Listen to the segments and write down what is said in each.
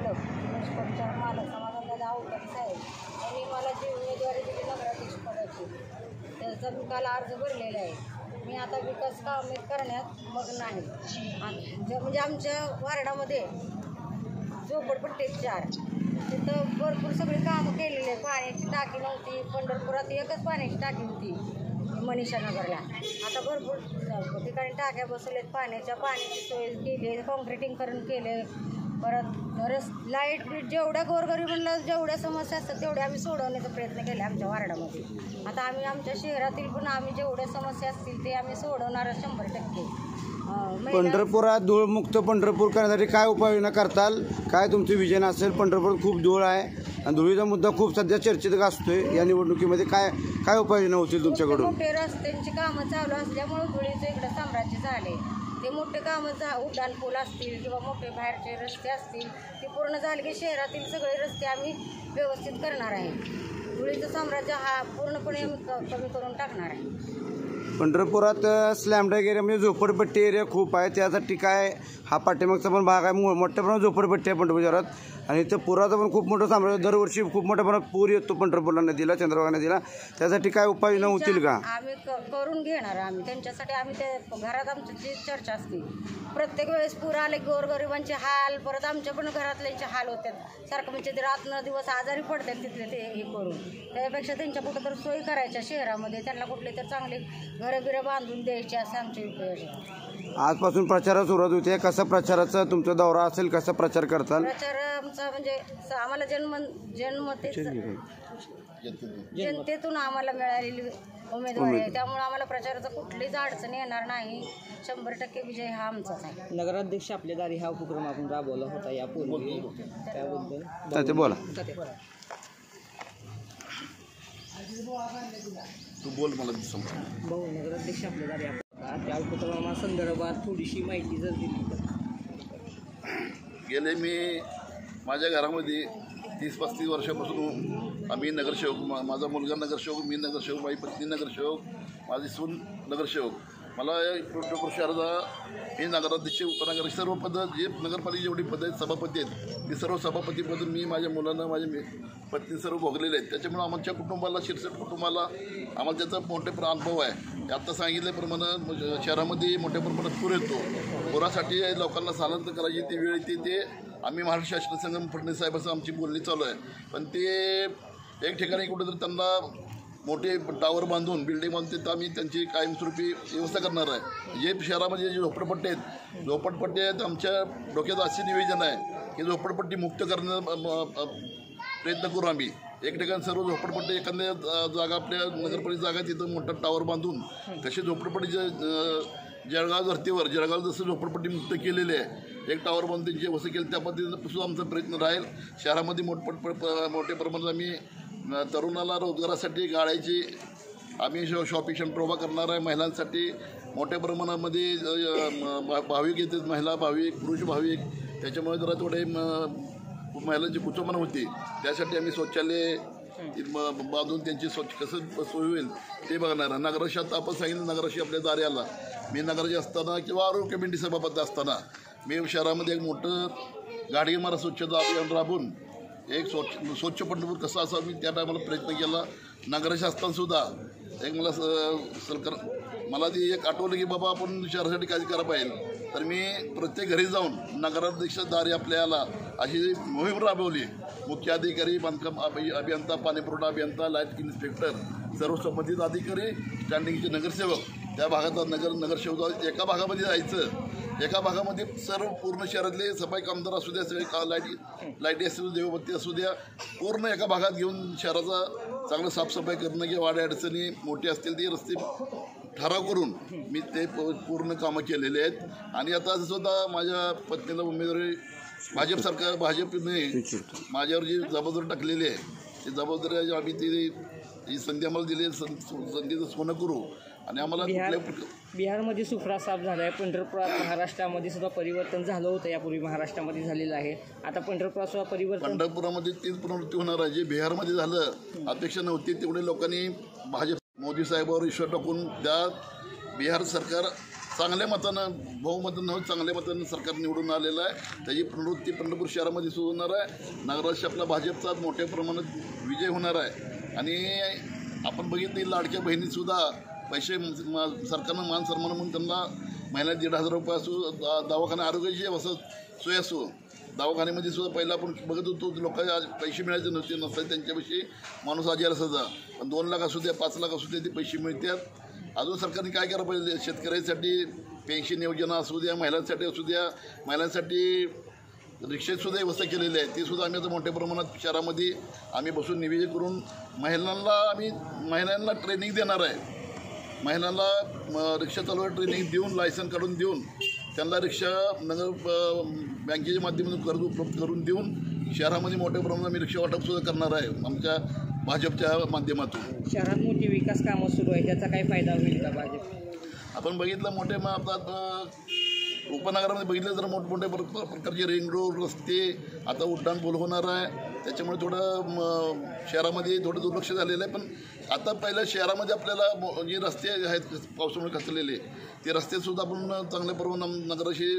मालक समाधान अवघड साहेब यांनी मला जी उमेदवारी दिली नगराध्यक्ष पदाची त्याचा मी काल अर्ज भरलेला आहे। मी आता विकास कामे करण्यात मग्न आहे। म्हणजे आमच्या वार्डामध्ये झोपडपट्टी 4 तिथं भरपूर सगळी कामं केलेली आहे। पाण्याची टाकी नव्हती, पंढरपुरात एकच पाण्याची टाकी होती मनीषा नगरला, आता भरपूर ठिकाणी टाक्या बसवलेत, पाण्याची सोय केली, कॉन्क्रिटीकरण केले, परत लाईट बीट जेवढ्या गोरगरीब म्हणलं जेवढ्या समस्या असतात तेवढ्या आम्ही सोडवण्याचा प्रयत्न केला आमच्या वार्डामध्ये। आता आम्ही आमच्या शहरातील पण आम्ही जेवढ्या समस्या असतील ते आम्ही सोडवणार 100%। पंढरपुरात धूळमुक्त पंढरपूर करण्यासाठी काय उपाययोजना करताल, काय तुमचे विजन असेल? पंढरपूर खूप धूळ आहे आणि धुळीचा मुद्दा खूप सध्या चर्चेत गाजतोय। या निवडणुकीमध्ये काय उपाययोजना होतील तुमच्याकडून? मोठे रस्त्यांची कामं चालू असल्यामुळे धुळीचं इकडं साम्राज्य झाले। ते मोठे कामं उड्डाण पूल असतील किंवा मोठे बाहेरचे रस्ते असतील ते पूर्ण झाले की शहरातील सगळे रस्ते आम्ही व्यवस्थित करणार आहे। धुळीचं साम्राज्य हा पूर्णपणे कमी करून टाकणार आहे। पंढरपुरात स्लॅमडाग एरिया म्हणजे झोपडपट्टी एरिया खूप आहे, त्यासाठी काय हा पाठीमागचा पण भाग आहे, मोठ्या प्रमाणात झोपडपट्टी आहे पंढरपूर शहरात आणि इथं पुराचं पण खूप मोठं साम्राज्य, दरवर्षी खूप मोठ्या प्रमाणात पूर येतो पंढरपूरला नदीला, चंद्रभागा नदीला, त्यासाठी काय उपाययोजना होतील का? आम्ही करून घेणार आम्ही त्यांच्यासाठी। आम्ही ते घरात आमची जी चर्चा असते प्रत्येक वेळेस पूर आले गोरगरिबांचे हाल, परत आमच्या पण घरातल्यांचे हाल होतात सारखं, म्हणजे ते रात्र दिवस आजारी पडतात तिथले ते हे करून, त्यापेक्षा त्यांच्या कुठं तर सोयी करायच्या शहरामध्ये, त्यांना कुठले तर चांगले घरं बिरं बांधून द्यायचे असं आमचे उपयोग। आजपासून प्रचाराला सुरुवात होते, कसा प्रचाराचा तुमचा दौरा असेल, कसा प्रचार करताल? प्रचार आमचा म्हणजे आम्हाला जनतेतून आम्हाला मिळालेली उमेदवारी आहे, त्यामुळे आम्हाला प्रचाराचा कुठलीच अडचण येणार नाही। 100% विजय हा आमचाच आहे। नगराध्यक्ष आपल्या दारी हा उपक्रम आपण राबवला होता यापूर्वी, त्याबद्दल ते बोला। तू बोल, मला भाऊ नगराध्यक्ष आपल्या दारी त्या उपक्रमासंदर्भात थोडीशी माहिती जर दिली तर। गेले मी माझ्या घरामध्ये 30-35 वर्षापासून आम्ही नगरसेवक, माझा मुलगा नगरसेवक, मी नगरसेवक, माझी पत्नी नगरसेवक, माझी सून नगरसेवक, मला पंढरपूर शहराचा मी नगराध्यक्ष, उपनगराध्यक्ष सर्व पद जे नगरपालिका जेवढी पद आहेत सभापती आहेत ती सर्व सभापतीपद मी माझ्या मुलांना माझ्या पत्नी सर्व भोगलेले आहेत। त्याच्यामुळे आमच्या कुटुंबाला, शिरसट कुटुंबाला आम्हाला त्याचा मोठा अनुभव आहे। आत्ता सांगितल्याप्रमाणे शहरामध्ये मोठ्या प्रमाणात पूर येतो, पुरासाठी लोकांना स्थलांतर करायची ती वेळ येते, ते आम्ही महाराष्ट्र शासन संघ फडणवीस साहेबांचं आमची बोलणी चालू आहे, पण ते एक ठिकाणी कुठेतरी त्यांना मोठे टावर बांधून बिल्डिंग बांधून तिथं आम्ही त्यांची कायमस्वरूपी व्यवस्था करणार आहे। जे शहरामध्ये जे झोपडपट्टी आहेत आमच्या डोक्यात असे नियोजन आहे की झोपडपट्टी मुक्त करण्याचा प्रयत्न करू आम्ही। एक ठिकाणी सर्व झोपडपट्टी एखाद्या जागा आपल्या नगरपालिका जागा तिथं मोठा टावर बांधून तसे झोपडपट्टीच्या जळगाव धर्तीवर जळगाव जसं झोपडपट्टी मुक्त केलेली आहे, एक टावर बांधून त्यांची व्यवस्था केली, त्या पद्धतीनं सुद्धा आमचा प्रयत्न राहील। शहरामध्ये मोठ्या प्रमाणात आम्ही तरुणाला रोजगारासाठी गाड्याची आम्ही शॉपिंग सेंटर उभा करणार आहे। महिलांसाठी मोठ्या प्रमाणामध्ये भाविक येतात, महिला भाविक, पुरुष भाविक, त्याच्यामुळे जरा थोडे महिलांची कुचंबना होती, त्यासाठी आम्ही शौचालय बांधून त्यांची कसं सोय होईल ते बघणार आहे। नगराध्यक्ष आपण सांगितलं, नगराध्यक्ष आपल्या दारी आला, मी नगराध्यक्ष असताना किंवा आरोग्य कमिटी सभापती असताना मी शहरामध्ये एक मोठं गाडी मारा स्वच्छता अभियान राबवून एक स्वच्छ पंढरपूर कसं असावं मी त्या टायमाला प्रयत्न केला। नगराध्यक्ष असतानासुद्धा एक मला ती एक आठवलं की बाबा आपण शहरासाठी काय करायला पाहिजे, तर मी प्रत्येक घरी जाऊन नगराध्यक्ष दारी आपल्याला अशी मोहीम राबवली। मुख्य अधिकारी, बांधकाम अभियंता, पाणीपुरवठा अभियंता, लाईट इन्स्पेक्टर, सर्व संबंधित अधिकारी, स्टँडिंगचे नगरसेवक, त्या भागात नगरसेवक एका भागामध्ये जायचं, एका भागामध्ये सर्व पूर्ण शहरातले सफाई कामदार असू द्या, सगळे लाईटी असू द्या, देवबत्ती असू द्या, पूर्ण एका भागात घेऊन शहराचा चांगलं साफसफाई करणं किंवा वाड्या अडचणी मोठी असतील ते रस्ते ठराव करून मी ते पूर्ण कामं केलेले आहेत। आणि आता सुद्धा माझ्या पत्नीला उमेदवारी भाजप सरकार, भाजपने माझ्यावर जी जबाबदारी टाकलेली आहे ती जबाबदारी आम्ही ती संधी आम्हाला दिली, संधीचं सोनं करू आणि आम्हाला बिहारमध्ये सुफरा साफ झाला आहे, पंढरपुरात महाराष्ट्रामध्ये सुद्धा परिवर्तन झालं होतं, यापूर्वी महाराष्ट्रामध्ये झालेलं आहे, आता पंढरपुरात सुद्धा पंढरपुरामध्ये तीच पुनरावृत्ती होणार आहे। जे बिहारमध्ये झालं अपेक्षा नव्हती तेवढे लोकांनी भाजप मोदी साहेबांवर विश्वास टाकून त्या बिहार सरकार चांगल्या मतानं बहुमतानं नव्हे चांगल्या मतानं सरकार निवडून आलेलं आहे. त्याची प्रवृत्ती पंढरपूर शहरामध्ये सुरू होणार आहे. नगराध्यक्ष आपला भाजपचा मोठ्या प्रमाणात विजय होणार आहे. आणि आपण बघितली लाडक्या बहिणीसुद्धा पैसे सरकारनं मान सन्मान म्हणून त्यांना महिन्यात 1,500 रुपये असो, दवाखाना आरोग्याची असं सोय असो, दवाखान्यामध्ये सुद्धा पहिला आपण बघत होतो लोकांना आज पैसे मिळायचे नसतात त्यांच्यापाशी माणूस आजार असायचा. पण 2 लाख असू द्या 5 लाख असू द्या ते पैसे मिळतात. अजून सरकारने काय करायला पाहिजे, शेतकऱ्यांसाठी पेन्शन योजना असू द्या, महिलांसाठी असू द्या, महिलांसाठी रिक्षेतसुद्धा व्यवस्था केलेली आहे. ती सुद्धा आम्ही आता मोठ्या प्रमाणात शहरामध्ये आम्ही बसून निवेदन करून महिलांना ट्रेनिंग देणार आहे. महिलांना रिक्षा चालवायला ट्रेनिंग देऊन लायसन काढून देऊन त्यांना रिक्षा नगर बँकेच्या माध्यमातून कर्ज उपलब्ध करून देऊन शहरामध्ये मोठ्या प्रमाणात आम्ही रिक्षा वाटपसुद्धा करणार आहे आमच्या भाजपच्या माध्यमातून. शहरात मोठी विकास कामं सुरू आहे, त्याचा काय फायदा होईल का भाजप? आपण बघितलं मोठे आता उपनगरामध्ये बघितलं तर मोठमोठ्या प्रकारचे रिंग रोड रस्ते आता उड्डाण पूल होणार आहे. त्याच्यामुळे थोडं शहरामध्ये थोडं दुर्लक्ष झालेलं आहे. पण आता पहिल्या शहरामध्ये आपल्याला जे रस्ते आहेत पावसामुळे खचलेले ते रस्तेसुद्धा आपण चांगल्या प्रमाणात नगराशी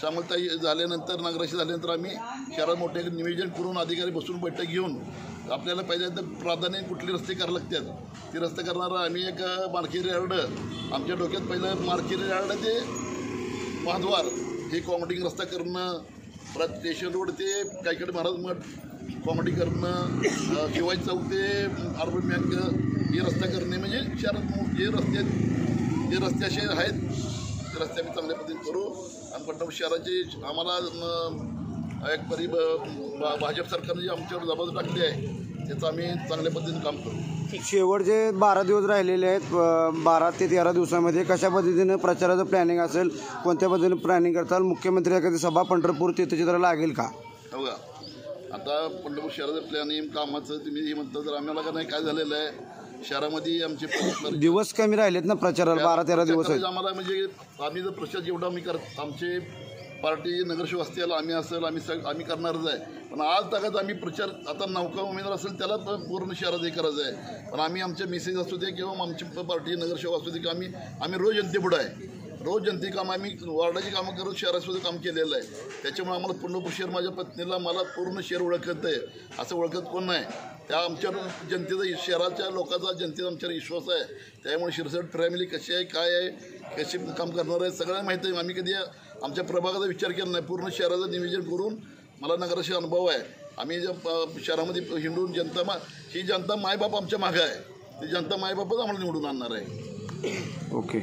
सामलताई झाल्यानंतर आम्ही शहरात मोठे नियोजन करून अधिकारी बसून बैठक घेऊन आपल्याला पाहिजे तर प्राधान्य कुठले रस्ते करायला लागतात ते रस्ते करणारा आम्ही एक मार्केट यार्ड आमच्या डोक्यात पहिलं मार्केट यार्ड ते महाद्वार हे कॉमेडिंग रस्ता करणं, परत स्टेशन रोड ते कायकडे महाराज मठ कॉमेडी करणं, शिवाजी चौक ते अर्बन बँक हे रस्ता करणे म्हणजे शहरात जे रस्ते असे आहेत ते रस्ते आम्ही चांगल्या पद्धतीने करू. आणि पंढरपूर शहराचे आम्हाला एक भाजप सरकारने जे आमच्यावर जबाबदारी टाकली आहे त्याचं आम्ही चांगल्या पद्धतीने काम करू. शेवटचे 12 दिवस राहिलेले आहेत. 12 ते 13 दिवसामध्ये कशा पद्धतीनं प्रचाराचं प्लॅनिंग असेल, कोणत्या पद्धतीने प्लॅनिंग करताल? मुख्यमंत्री एखादी सभा पंढरपूर तीर्थक्षेत्राला लागेल का? हो का, आता पंढरपूर शहराचं प्लॅनिंग कामाचं तुम्ही हे म्हणता तर आम्हाला का नाही काय झालेलं आहे शहरामध्ये आमचे दिवस कमी राहिलेत ना प्रचाराला, 12-13 दिवस आहेत. आम्हाला म्हणजे आम्ही जर प्रचार जेवढा आम्ही आमचे पार्टी नगरसेवक असतील आम्ही असेल आम्ही करणारच आहे. पण आज ताकद आम्ही प्रचार आता नौका उमेदवार असेल त्याला पूर्ण शहरात हे करायचं आहे. पण आम्ही आमचे मेसेज असू दे किंवा आमची पार्टी नगरसेवक असू दे की आम्ही रोज जनतेपुढं आहे. रोज जनते काम आम्ही वॉर्डाची कामं करून शहरातसुद्धा काम केलेलं आहे. त्याच्यामुळे आम्हाला पंढरपूर शहर माझ्या पत्नीला मला पूर्ण शहर ओळखत आहे, असं ओळखत कोण नाही. त्या आमच्यावर जनतेचा शहराच्या लोकांचा जनतेचा आमच्यावर विश्वास आहे. त्यामुळे शिरसट फॅमिली कशी आहे काय आहे कशी काम करणार आहे सगळ्यांना माहिती आहे. आम्ही कधी आमच्या प्रभागाचा विचार केला नाही. पूर्ण शहराचं नियोजन करून मला नगराशी अनुभव आहे. आम्ही शहरामध्ये हिंडून ही जनता मायबाप आमच्या मागं आहे. ती जनता मायबापच आम्हाला निवडून आणणार आहे. ओके.